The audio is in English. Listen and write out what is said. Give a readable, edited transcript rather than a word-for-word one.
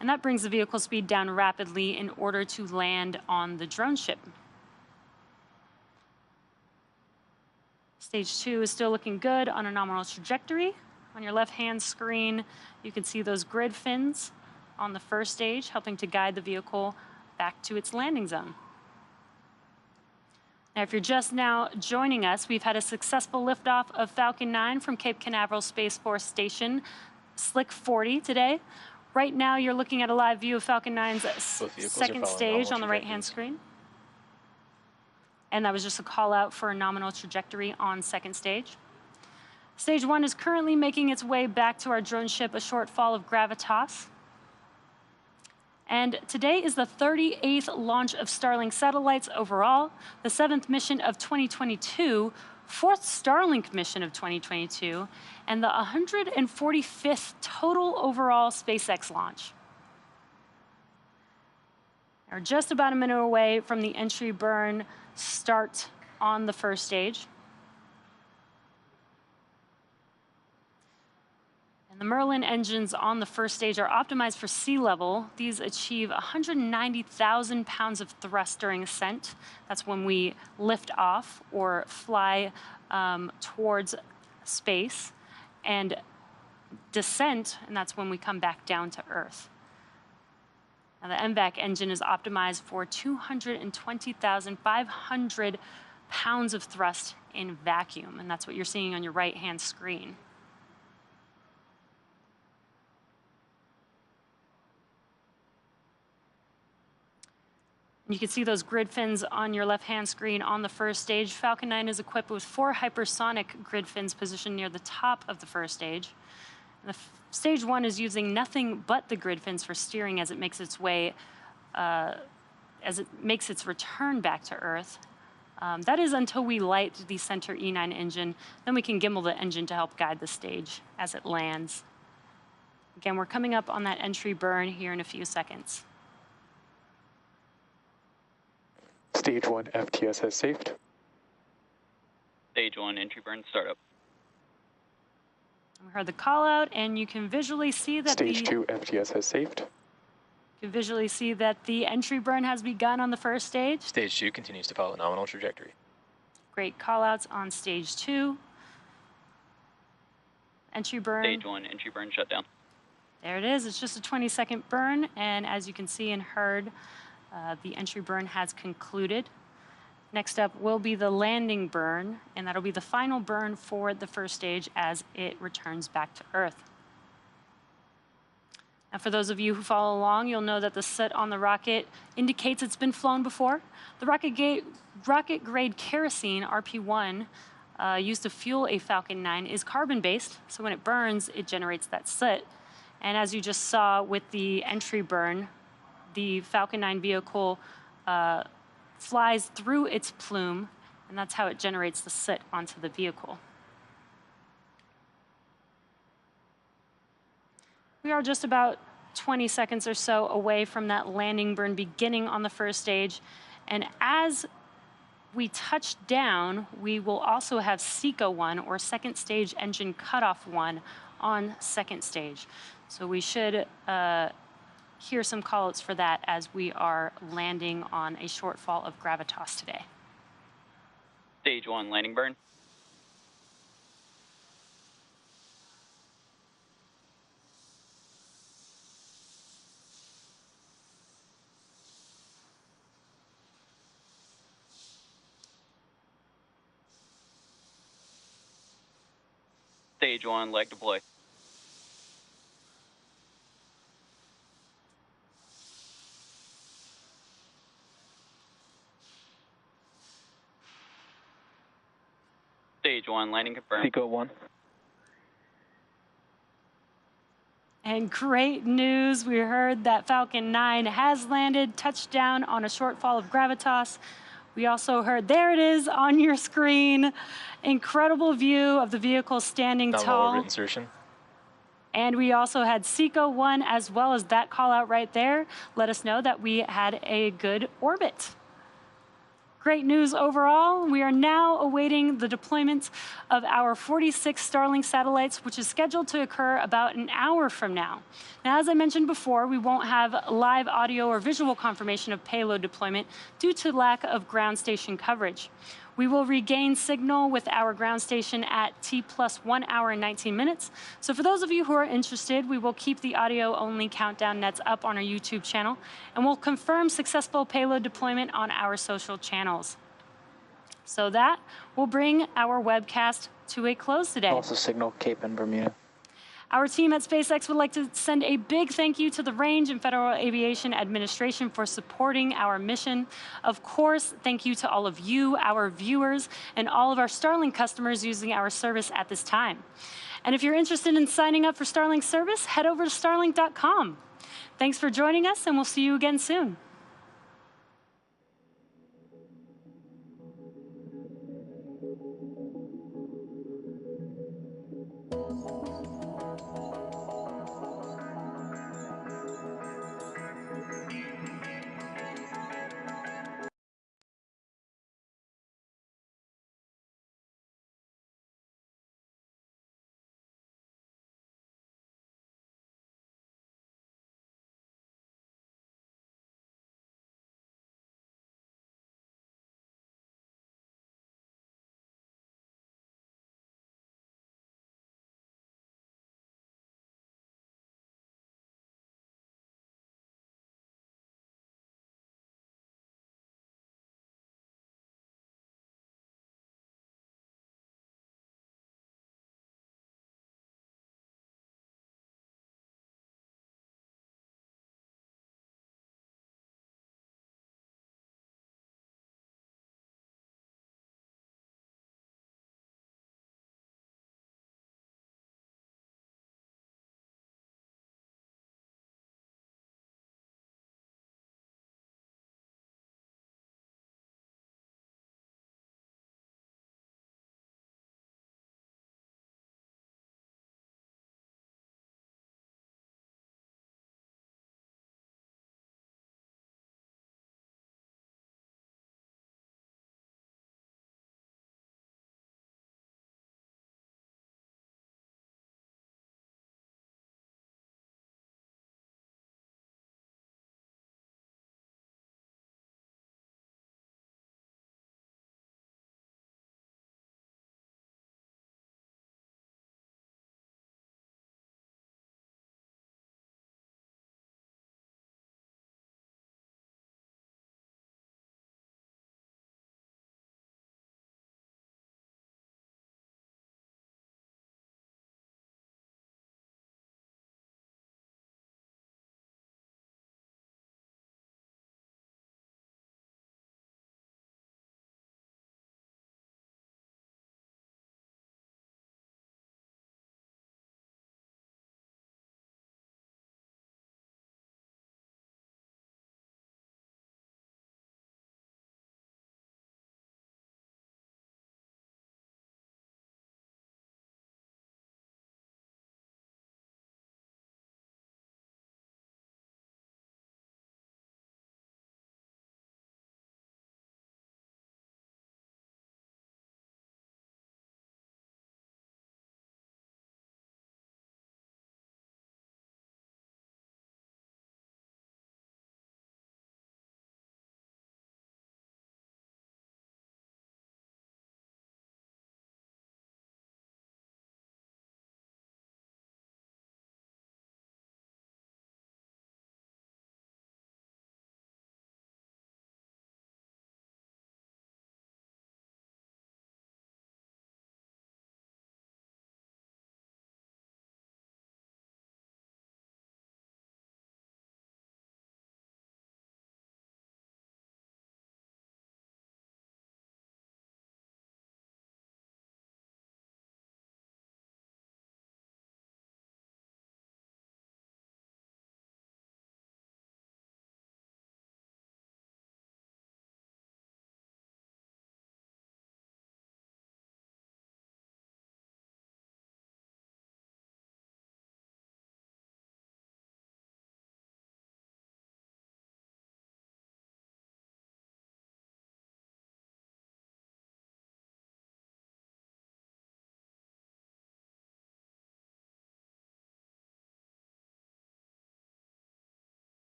and that brings the vehicle speed down rapidly in order to land on the drone ship. Stage 2 is still looking good on a nominal trajectory. On your left-hand screen, you can see those grid fins on the first stage, helping to guide the vehicle back to its landing zone. Now, if you're just now joining us, we've had a successful liftoff of Falcon 9 from Cape Canaveral Space Force Station, Slick 40 today. Right now, you're looking at a live view of Falcon 9's second stage on the right-hand screen. And that was just a call out for a nominal trajectory on second stage. Stage 1 is currently making its way back to our drone ship, a short fall of gravitas. And today is the 38th launch of Starlink satellites overall, the 7th mission of 2022, 4th Starlink mission of 2022, and the 145th total overall SpaceX launch. We're just about a minute away from the entry burn start on the first stage. And the Merlin engines on the first stage are optimized for sea level. These achieve 190,000 pounds of thrust during ascent. That's when we lift off or fly towards space, and descent, and that's when we come back down to Earth. Now, the MVAC engine is optimized for 220,500 pounds of thrust in vacuum, and that's what you're seeing on your right-hand screen. You can see those grid fins on your left-hand screen on the first stage. Falcon 9 is equipped with 4 hypersonic grid fins positioned near the top of the first stage. And stage 1 is using nothing but the grid fins for steering as it makes its way, as it makes its return back to Earth. That is until we light the center E9 engine. Then we can gimbal the engine to help guide the stage as it lands. Again, we're coming up on that entry burn here in a few seconds. Stage 1 FTS has saved. Stage 1 entry burn startup. We heard the call out, and you can visually see that Stage 2 FTS has saved. You can visually see that the entry burn has begun on the first stage. Stage 2 continues to follow a nominal trajectory. Great call outs on stage 2. Entry burn. Stage 1 entry burn shut down. There it is. It's just a 20-second burn, and as you can see and heard, the entry burn has concluded. Next up will be the landing burn, and that'll be the final burn for the first stage as it returns back to Earth. Now, for those of you who follow along, you'll know that the soot on the rocket indicates it's been flown before. The rocket-grade kerosene, RP1, used to fuel a Falcon 9 is carbon-based, so when it burns, it generates that soot. And as you just saw with the entry burn, the Falcon 9 vehicle flies through its plume, and that's how it generates the soot onto the vehicle. We are just about 20 seconds or so away from that landing burn beginning on the first stage, and as we touch down, we will also have SECO 1, or second stage engine cutoff 1, on second stage. So we should hear some callouts for that as we are landing on a shortfall of gravitas today. Stage 1 landing burn. Stage 1 leg deploy. Stage 1 landing confirmed. SECO 1. And great news, we heard that Falcon 9 has landed, touchdown on a shortfall of gravitas. We also heard, there it is on your screen, incredible view of the vehicle standing tall. Orbit insertion. And we also had SECO 1 as well as that call out right there. Let us know that we had a good orbit. Great news overall. We are now awaiting the deployment of our 46 Starlink satellites, which is scheduled to occur about an hour from now. Now, as I mentioned before, we won't have live audio or visual confirmation of payload deployment due to lack of ground station coverage. We will regain signal with our ground station at T+1 hour and 19 minutes. So for those of you who are interested, we will keep the audio-only countdown nets up on our YouTube channel, and we'll confirm successful payload deployment on our social channels. So that will bring our webcast to a close today. Also signal Cape and Bermuda. Our team at SpaceX would like to send a big thank you to the Range and Federal Aviation Administration for supporting our mission. Of course, thank you to all of you, our viewers, and all of our Starlink customers using our service at this time. And if you're interested in signing up for Starlink service, head over to starlink.com. Thanks for joining us, and we'll see you again soon.